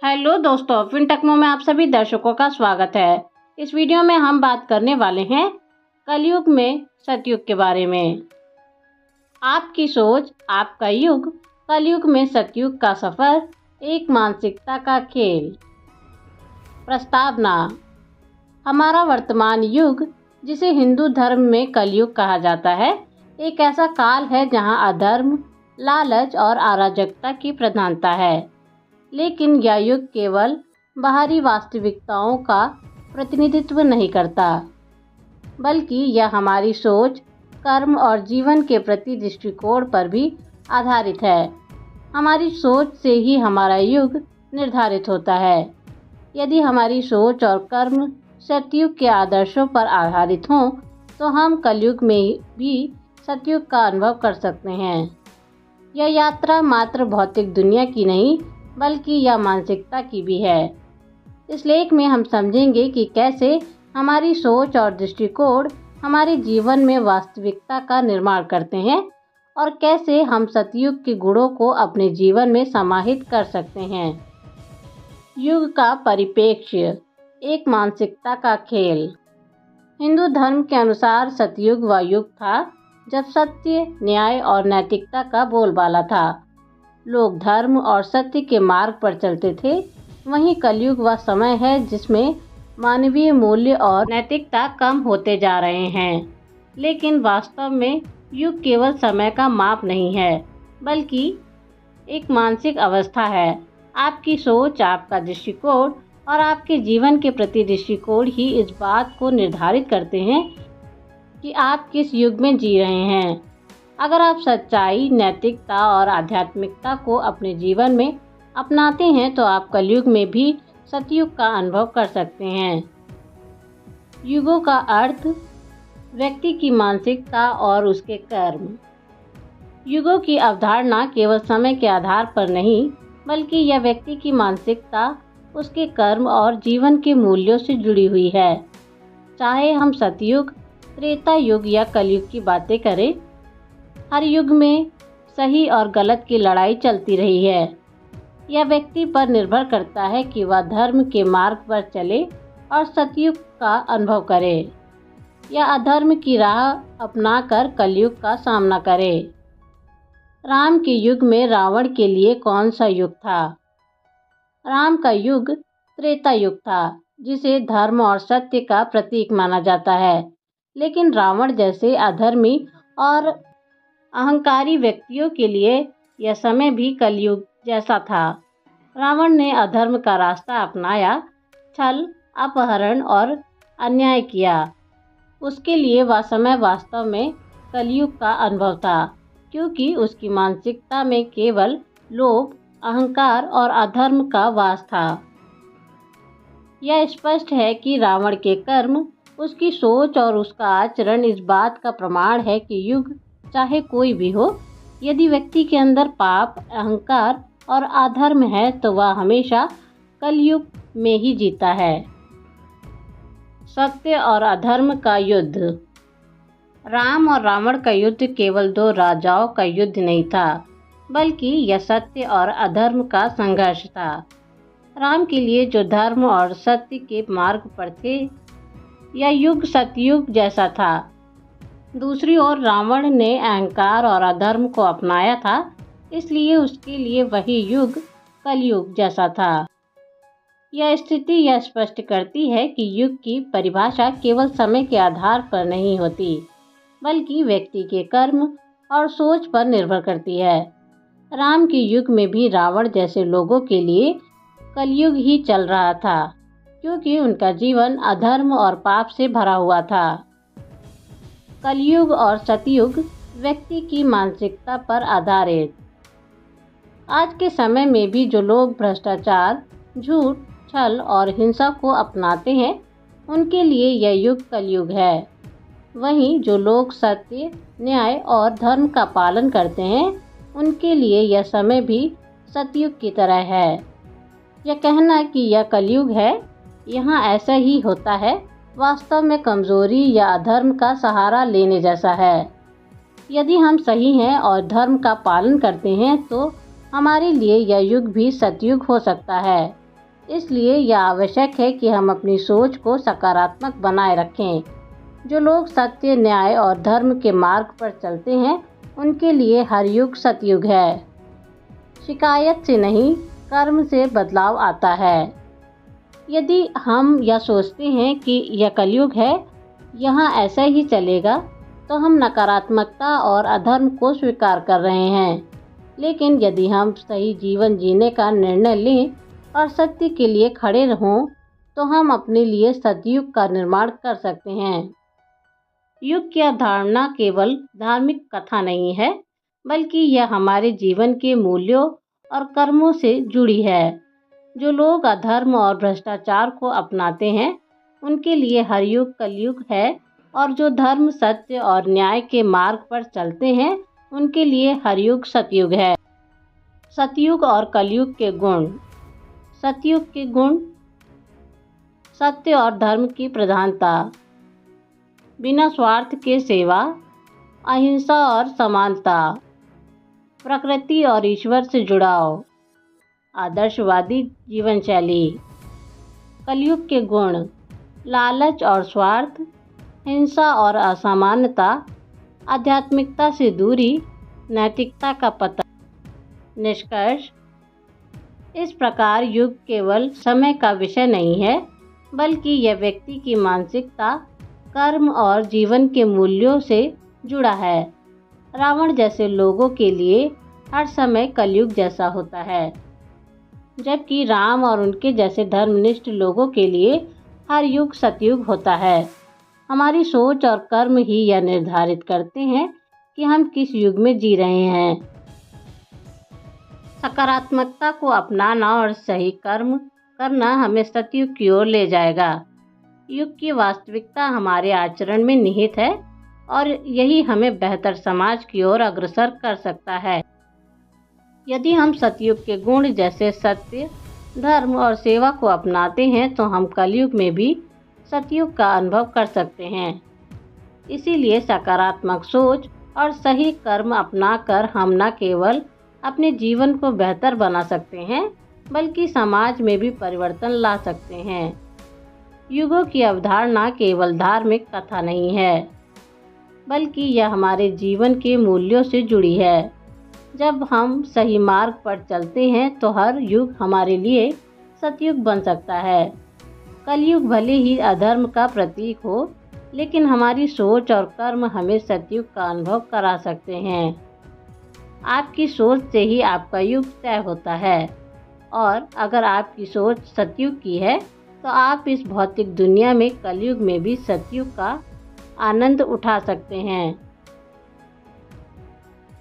Hello दोस्तों, फिनटेक्नो में आप सभी दर्शकों का स्वागत है। इस वीडियो में हम बात करने वाले हैं कलयुग में सतयुग के बारे में। आपकी सोच, आपका युग, कलयुग में सतयुग का सफर, एक मानसिकता का खेल। प्रस्तावना। हमारा वर्तमान युग, जिसे हिंदू धर्म में कलयुग कहा जाता है, एक ऐसा काल है जहां अधर्म, लालच और अराजकता की प्रधानता है। लेकिन यह युग केवल बाहरी वास्तविकताओं का प्रतिनिधित्व नहीं करता, बल्कि यह हमारी सोच, कर्म और जीवन के प्रति दृष्टिकोण पर भी आधारित है। हमारी सोच से ही हमारा युग निर्धारित होता है। यदि हमारी सोच और कर्म सतयुग के आदर्शों पर आधारित हों, तो हम कलयुग में भी सतयुग का अनुभव कर सकते हैं। यह यात्रा मात्र भौतिक दुनिया की नहीं, बल्कि यह मानसिकता की भी है। इस लेख में हम समझेंगे कि कैसे हमारी सोच और दृष्टिकोण हमारे जीवन में वास्तविकता का निर्माण करते हैं और कैसे हम सतयुग के गुणों को अपने जीवन में समाहित कर सकते हैं। युग का परिप्रेक्ष्य, एक मानसिकता का खेल। हिंदू धर्म के अनुसार सतयुग वह युग था जब सत्य, न्याय और नैतिकता का बोलबाला था। लोग धर्म और सत्य के मार्ग पर चलते थे। वहीं कलयुग वह समय है जिसमें मानवीय मूल्य और नैतिकता कम होते जा रहे हैं। लेकिन वास्तव में युग केवल समय का माप नहीं है, बल्कि एक मानसिक अवस्था है। आपकी सोच, आपका दृष्टिकोण और आपके जीवन के प्रति दृष्टिकोण ही इस बात को निर्धारित करते हैं कि आप किस युग में जी रहे हैं। अगर आप सच्चाई, नैतिकता और आध्यात्मिकता को अपने जीवन में अपनाते हैं, तो आप कलयुग में भी सतयुग का अनुभव कर सकते हैं। युगों का अर्थ, व्यक्ति की मानसिकता और उसके कर्म। युगों की अवधारणा केवल समय के आधार पर नहीं, बल्कि यह व्यक्ति की मानसिकता, उसके कर्म और जीवन के मूल्यों से जुड़ी हुई है। चाहे हम सतयुग, त्रेता युग या कलयुग की बातें करें, हर युग में सही और गलत की लड़ाई चलती रही है। यह व्यक्ति पर निर्भर करता है कि वह धर्म के मार्ग पर चले और सतयुग का अनुभव करे, या अधर्म की राह अपनाकर कलयुग का सामना करे। राम के युग में रावण के लिए कौन सा युग था? राम का युग त्रेता युग था, जिसे धर्म और सत्य का प्रतीक माना जाता है। लेकिन रावण जैसे अधर्मी और अहंकारी व्यक्तियों के लिए यह समय भी कलयुग जैसा था। रावण ने अधर्म का रास्ता अपनाया, छल, अपहरण और अन्याय किया। उसके लिए वह समय वास्तव में कलयुग का अनुभव था, क्योंकि उसकी मानसिकता में केवल लोभ, अहंकार और अधर्म का वास था। यह स्पष्ट है कि रावण के कर्म, उसकी सोच और उसका आचरण इस बात का प्रमाण है कि युग चाहे कोई भी हो, यदि व्यक्ति के अंदर पाप, अहंकार और अधर्म है, तो वह हमेशा कलयुग में ही जीता है। सत्य और अधर्म का युद्ध। राम और रावण का युद्ध केवल दो राजाओं का युद्ध नहीं था, बल्कि यह सत्य और अधर्म का संघर्ष था। राम के लिए जो धर्म और सत्य के मार्ग पर थे, यह युग सतयुग जैसा था। दूसरी ओर रावण ने अहंकार और अधर्म को अपनाया था, इसलिए उसके लिए वही युग कलयुग जैसा था। यह स्थिति यह स्पष्ट करती है कि युग की परिभाषा केवल समय के आधार पर नहीं होती, बल्कि व्यक्ति के कर्म और सोच पर निर्भर करती है। राम के युग में भी रावण जैसे लोगों के लिए कलयुग ही चल रहा था, क्योंकि उनका जीवन अधर्म और पाप से भरा हुआ था। कलयुग और सतयुग, व्यक्ति की मानसिकता पर आधारित। आज के समय में भी जो लोग भ्रष्टाचार, झूठ, छल और हिंसा को अपनाते हैं, उनके लिए यह युग कलयुग है। वहीं जो लोग सत्य, न्याय और धर्म का पालन करते हैं, उनके लिए यह समय भी सतयुग की तरह है। यह कहना कि यह कलयुग है, यहाँ ऐसा ही होता है, वास्तव में कमजोरी या अधर्म का सहारा लेने जैसा है। यदि हम सही हैं और धर्म का पालन करते हैं, तो हमारे लिए यह युग भी सतयुग हो सकता है। इसलिए यह आवश्यक है कि हम अपनी सोच को सकारात्मक बनाए रखें। जो लोग सत्य, न्याय और धर्म के मार्ग पर चलते हैं, उनके लिए हर युग सतयुग है। शिकायत से नहीं, कर्म से बदलाव आता है। यदि हम यह सोचते हैं कि यह कलयुग है, यहाँ ऐसा ही चलेगा, तो हम नकारात्मकता और अधर्म को स्वीकार कर रहे हैं। लेकिन यदि हम सही जीवन जीने का निर्णय लें और सत्य के लिए खड़े हों, तो हम अपने लिए सतयुग का निर्माण कर सकते हैं। युग की अवधारणा केवल धार्मिक कथा नहीं है, बल्कि यह हमारे जीवन के मूल्यों और कर्मों से जुड़ी है। जो लोग अधर्म और भ्रष्टाचार को अपनाते हैं, उनके लिए हर युग कलयुग है, और जो धर्म, सत्य और न्याय के मार्ग पर चलते हैं, उनके लिए हर युग सतयुग है। सतयुग और कलयुग के गुण। सतयुग के गुण: सत्य और धर्म की प्रधानता, बिना स्वार्थ के सेवा, अहिंसा और समानता, प्रकृति और ईश्वर से जुड़ाव, आदर्शवादी जीवन शैली। कलयुग के गुण: लालच और स्वार्थ, हिंसा और असमानता, आध्यात्मिकता से दूरी, नैतिकता का पतन। निष्कर्ष: इस प्रकार युग केवल समय का विषय नहीं है, बल्कि यह व्यक्ति की मानसिकता, कर्म और जीवन के मूल्यों से जुड़ा है। रावण जैसे लोगों के लिए हर समय कलयुग जैसा होता है, जबकि राम और उनके जैसे धर्मनिष्ठ लोगों के लिए हर युग सतयुग होता है। हमारी सोच और कर्म ही यह निर्धारित करते हैं कि हम किस युग में जी रहे हैं। सकारात्मकता को अपनाना और सही कर्म करना हमें सतयुग की ओर ले जाएगा। युग की वास्तविकता हमारे आचरण में निहित है, और यही हमें बेहतर समाज की ओर अग्रसर कर सकता है। यदि हम सतयुग के गुण जैसे सत्य, धर्म और सेवा को अपनाते हैं, तो हम कलयुग में भी सतयुग का अनुभव कर सकते हैं। इसीलिए सकारात्मक सोच और सही कर्म अपनाकर हम न केवल अपने जीवन को बेहतर बना सकते हैं, बल्कि समाज में भी परिवर्तन ला सकते हैं। युगों की अवधारणा केवल धार्मिक कथा नहीं है, बल्कि यह हमारे जीवन के मूल्यों से जुड़ी है। जब हम सही मार्ग पर चलते हैं, तो हर युग हमारे लिए सतयुग बन सकता है। कलयुग भले ही अधर्म का प्रतीक हो, लेकिन हमारी सोच और कर्म हमें सतयुग का अनुभव करा सकते हैं। आपकी सोच से ही आपका युग तय होता है, और अगर आपकी सोच सतयुग की है, तो आप इस भौतिक दुनिया में कलयुग में भी सतयुग का आनंद उठा सकते हैं।